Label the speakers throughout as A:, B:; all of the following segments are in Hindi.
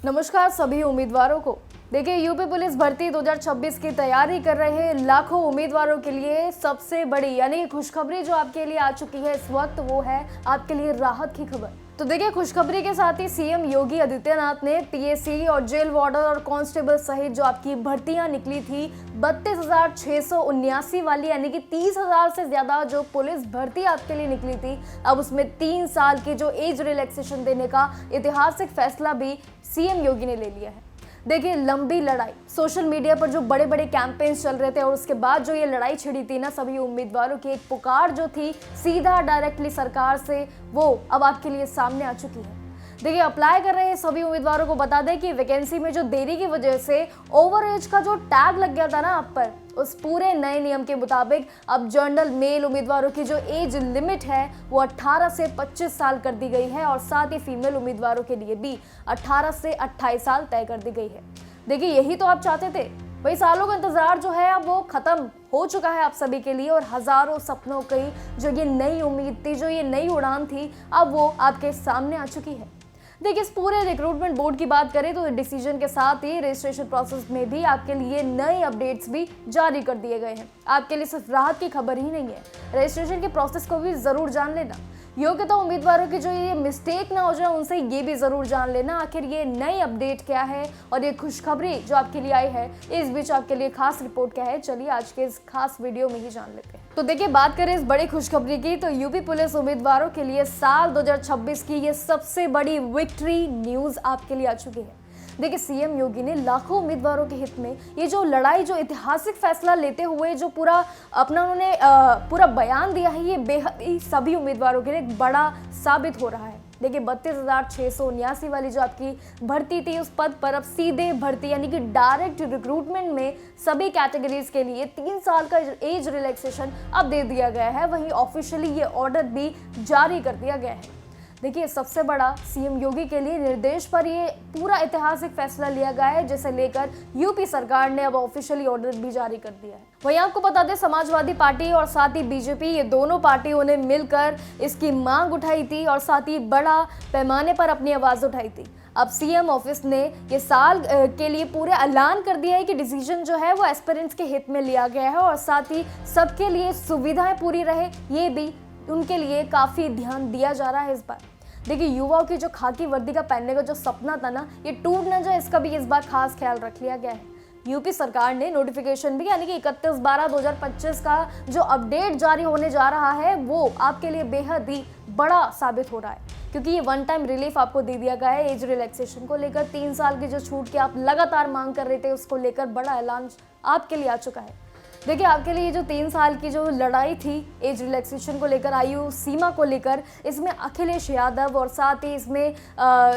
A: नमस्कार सभी उम्मीदवारों को। देखिए, यूपी पुलिस भर्ती 2026 की तैयारी कर रहे लाखों उम्मीदवारों के लिए सबसे बड़ी यानी खुशखबरी जो आपके लिए आ चुकी है इस वक्त, वो है आपके लिए राहत की खबर। तो देखिए, खुशखबरी के साथ ही सीएम योगी आदित्यनाथ ने पीएससी और जेल वार्डर और कांस्टेबल सहित जो आपकी भर्तियां निकली थी 32,679 वाली, यानी कि 30,000 से ज्यादा जो पुलिस भर्ती आपके लिए निकली थी, अब उसमें 3 साल की जो एज रिलैक्सेशन देने का ऐतिहासिक फैसला भी सीएम योगी ने ले लिया है। देखिए, लंबी लड़ाई, सोशल मीडिया पर जो बड़े बड़े कैंपेन्स चल रहे थे और उसके बाद जो ये लड़ाई छिड़ी थी ना सभी उम्मीदवारों की, एक पुकार जो थी सीधा डायरेक्टली सरकार से, वो अब आपके लिए सामने आ चुकी है। देखिए, अप्लाई कर रहे सभी उम्मीदवारों को बता दें कि वैकेंसी में जो देरी की वजह से ओवर एज का जो टैग लग गया था ना आप पर, उस पूरे नए नियम के मुताबिक अब जनरल मेल उम्मीदवारों की जो एज लिमिट है वो 18 से 25 साल कर दी गई है और साथ ही फीमेल उम्मीदवारों के लिए भी 18 से 28 साल तय कर दी गई है। देखिए, यही तो आप चाहते थे भाई, सालों का इंतजार जो है अब वो खत्म हो चुका है आप सभी के लिए, और हजारों सपनों की जो ये नई उम्मीद थी, जो ये नई उड़ान थी, अब वो आपके सामने आ चुकी है। देखिए, इस पूरे रिक्रूटमेंट बोर्ड की बात करें तो डिसीजन के साथ ही रजिस्ट्रेशन प्रोसेस में भी आपके लिए नए अपडेट्स भी जारी कर दिए गए हैं। आपके लिए सिर्फ राहत की खबर ही नहीं है, रजिस्ट्रेशन के प्रोसेस को भी जरूर जान लेना। योग्यता उम्मीदवारों की जो ये मिस्टेक ना हो जाए, उनसे ये भी जरूर जान लेना आखिर ये नई अपडेट क्या है और ये खुशखबरी जो आपके लिए आई है, इस बीच आपके लिए खास रिपोर्ट क्या है, चलिए आज के इस खास वीडियो में ही जान लेते हैं। तो देखिए, बात करें इस बड़ी खुशखबरी की तो यूपी पुलिस उम्मीदवारों के लिए साल 2026 की ये सबसे बड़ी विक्ट्री न्यूज आपके लिए आ चुकी है। देखिए, सीएम योगी ने लाखों उम्मीदवारों के हित में ये जो लड़ाई, जो ऐतिहासिक फैसला लेते हुए जो पूरा अपना उन्होंने पूरा बयान दिया है, ये बेहद ही सभी उम्मीदवारों के लिए एक बड़ा साबित हो रहा है। देखिए, 32,679 वाली जो आपकी भर्ती थी, उस पद पर अब सीधे भर्ती यानी कि डायरेक्ट रिक्रूटमेंट में सभी कैटेगरीज के लिए 3 साल का एज रिलैक्सेशन अब दे दिया गया है। वहीं ऑफिशियली ये ऑर्डर भी जारी कर दिया गया है। देखिए, सबसे बड़ा सीएम योगी के लिए निर्देश पर ये पूरा ऐतिहासिक फैसला लिया गया है, जिसे लेकर यूपी सरकार ने अब ऑफिशियली ऑर्डर भी जारी कर दिया है। वहीं आपको बता दें, समाजवादी पार्टी और साथ ही बीजेपी, ये दोनों पार्टियों ने मिलकर इसकी मांग उठाई थी और साथ ही बड़ा पैमाने पर अपनी आवाज उठाई थी। अब सीएम ऑफिस ने ये साल के लिए पूरे ऐलान कर दिया है कि डिसीजन जो है वो एस्पिरेंट्स के हित में लिया गया है और साथ ही सबके लिए सुविधाएं पूरी रहे, ये भी उनके लिए काफी ध्यान दिया जा रहा है इस बार। देखिए, युवाओं की जो खाकी वर्दी का पहनने का जो सपना था ना, ये टूट न जाए, इसका भी इस बार खास ख्याल रख लिया गया है। यूपी सरकार ने नोटिफिकेशन भी यानी कि 31/12/2025 का जो अपडेट जारी होने जा रहा है, वो आपके लिए बेहद ही बड़ा साबित हो रहा है, क्योंकि ये वन टाइम रिलीफ आपको दे दिया गया है एज रिलैक्सेशन को लेकर। 3 साल की जो छूट की आप लगातार मांग कर रहे थे, उसको लेकर बड़ा ऐलान आपके लिए आ चुका है। देखिए, आपके लिए जो 3 साल की जो लड़ाई थी एज रिलैक्सेशन को लेकर, आयु सीमा को लेकर, इसमें अखिलेश यादव और साथ ही इसमें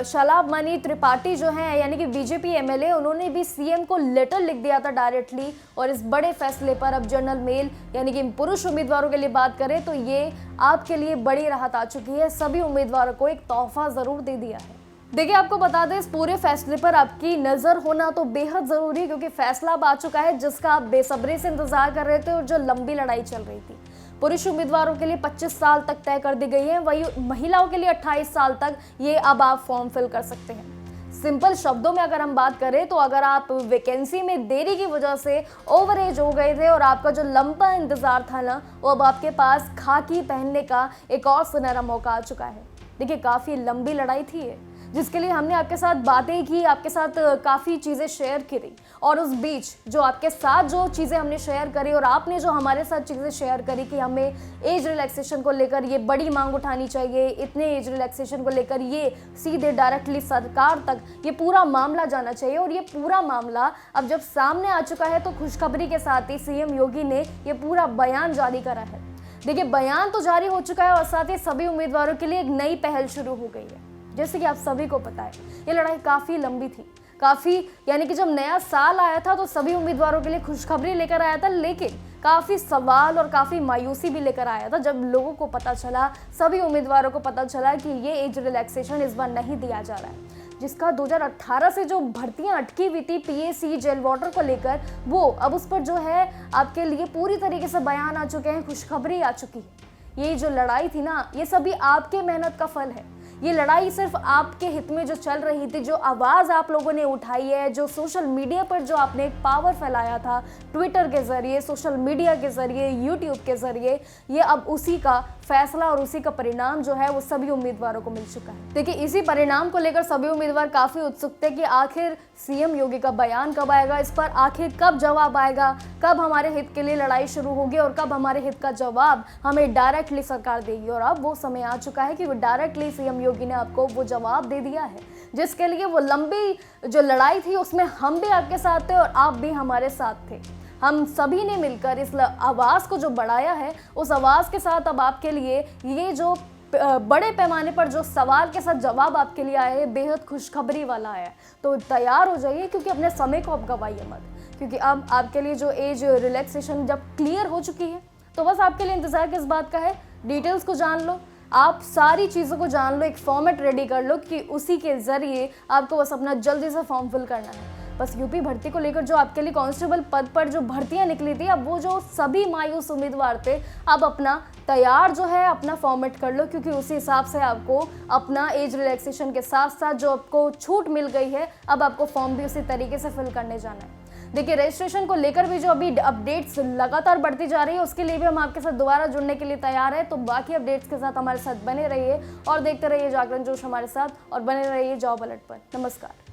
A: शलभ मणि त्रिपाठी जो हैं यानी कि बीजेपी एमएलए, उन्होंने भी सीएम को लेटर लिख दिया था डायरेक्टली। और इस बड़े फैसले पर अब जनरल मेल यानी कि पुरुष उम्मीदवारों के लिए बात करें तो ये आपके लिए बड़ी राहत आ चुकी है। सभी उम्मीदवारों को एक तोहफा जरूर दे दिया है। देखिए, आपको बता दें, इस पूरे फैसले पर आपकी नजर होना तो बेहद जरूरी है, क्योंकि फैसला अब आ चुका है जिसका आप बेसब्री से इंतजार कर रहे थे और जो लंबी लड़ाई चल रही थी। पुरुष उम्मीदवारों के लिए 25 साल तक तय कर दी गई है, वही महिलाओं के लिए 28 साल तक ये अब आप फॉर्म फिल कर सकते हैं। सिंपल शब्दों में अगर हम बात करें तो अगर आप वैकेंसी में देरी की वजह से ओवर एज हो गए थे और आपका जो लंबा इंतजार था ना, वो अब आपके पास खाकी पहनने का एक और सुनहरा मौका आ चुका है। देखिए, काफी लंबी लड़ाई थी ये, जिसके लिए हमने आपके साथ बातें की, आपके साथ काफ़ी चीज़ें शेयर करी, और उस बीच जो आपके साथ जो चीज़ें हमने शेयर करी और आपने जो हमारे साथ चीज़ें शेयर करी कि हमें एज रिलैक्सेशन को लेकर ये बड़ी मांग उठानी चाहिए, इतने एज रिलैक्सेशन को लेकर ये सीधे डायरेक्टली सरकार तक ये पूरा मामला जाना चाहिए, और ये पूरा मामला अब जब सामने आ चुका है तो खुशखबरी के साथ ही सीएम योगी ने ये पूरा बयान जारी करा है। देखिए, बयान तो जारी हो चुका है और साथ ही सभी उम्मीदवारों के लिए एक नई पहल शुरू हो गई है। जैसे कि आप सभी को पता है, ये लड़ाई काफ़ी लंबी थी, काफ़ी यानी कि जब नया साल आया था तो सभी उम्मीदवारों के लिए खुशखबरी लेकर आया था, लेकिन काफ़ी सवाल और काफ़ी मायूसी भी लेकर आया था जब लोगों को पता चला, सभी उम्मीदवारों को पता चला कि ये एज रिलैक्सेशन इस बार नहीं दिया जा रहा है, जिसका 2018 से जो भर्तियां अटकी हुई थी पीएससी जेल वार्डर को लेकर, वो अब उस पर जो है आपके लिए पूरी तरीके से बयान आ चुके हैं, खुशखबरी आ चुकी है। ये जो लड़ाई थी ना, ये सभी आपके मेहनत का फल है। ये लड़ाई सिर्फ आपके हित में जो चल रही थी, जो आवाज़ आप लोगों ने उठाई है, जो सोशल मीडिया पर जो आपने एक पावर फैलाया था ट्विटर के ज़रिए, सोशल मीडिया के ज़रिए, यूट्यूब के ज़रिए, ये अब उसी का फैसला और उसी का परिणाम जो है वो सभी उम्मीदवारों को मिल चुका है। देखिए, इसी परिणाम को लेकर सभी उम्मीदवार काफ़ी उत्सुक थे कि आखिर सीएम योगी का बयान कब आएगा, इस पर आखिर कब जवाब आएगा, कब हमारे हित के लिए लड़ाई शुरू होगी और कब हमारे हित का जवाब हमें डायरेक्टली सरकार देगी। और अब वो समय आ चुका है कि वो डायरेक्टली सीएम योगी ने आपको वो जवाब दे दिया है, जिसके लिए वो लंबी जो लड़ाई थी उसमें हम भी आपके साथ थे और आप भी हमारे साथ थे। हम सभी ने मिलकर इस आवाज़ को जो बढ़ाया है, उस आवाज़ के साथ अब आपके लिए ये जो बड़े पैमाने पर जो सवाल के साथ जवाब आपके लिए आया है, बेहद खुशखबरी वाला आया है। तो तैयार हो जाइए, क्योंकि अपने समय को अब गवाइए मत, क्योंकि अब आपके लिए जो एज रिलैक्सेशन जब क्लियर हो चुकी है, तो बस आपके लिए इंतज़ार किस बात का है, डिटेल्स को जान लो, आप सारी चीज़ों को जान लो, एक फॉर्मेट रेडी कर लो कि उसी के ज़रिए आपको बस अपना जल्दी से फॉर्म फिल करना है। बस यूपी भर्ती को लेकर जो आपके लिए कांस्टेबल पद पर जो भर्तियां निकली थी, अब वो जो सभी मायूस उम्मीदवार थे, अब अपना तैयार जो है अपना फॉर्मेट कर लो, क्योंकि उसी हिसाब से आपको अपना एज रिलैक्सेशन के साथ साथ जो आपको छूट मिल गई है, अब आपको फॉर्म भी उसी तरीके से फिल करने जाना है। देखिए, रजिस्ट्रेशन को लेकर भी जो अभी अपडेट्स लगातार बढ़ती जा रही है, उसके लिए भी हम आपके साथ दोबारा जुड़ने के लिए तैयार हैं। तो बाकी अपडेट्स के साथ हमारे साथ बने रहिए और देखते रहिए जागरण जोश हमारे साथ, और बने रहिए जॉब अलर्ट पर। नमस्कार।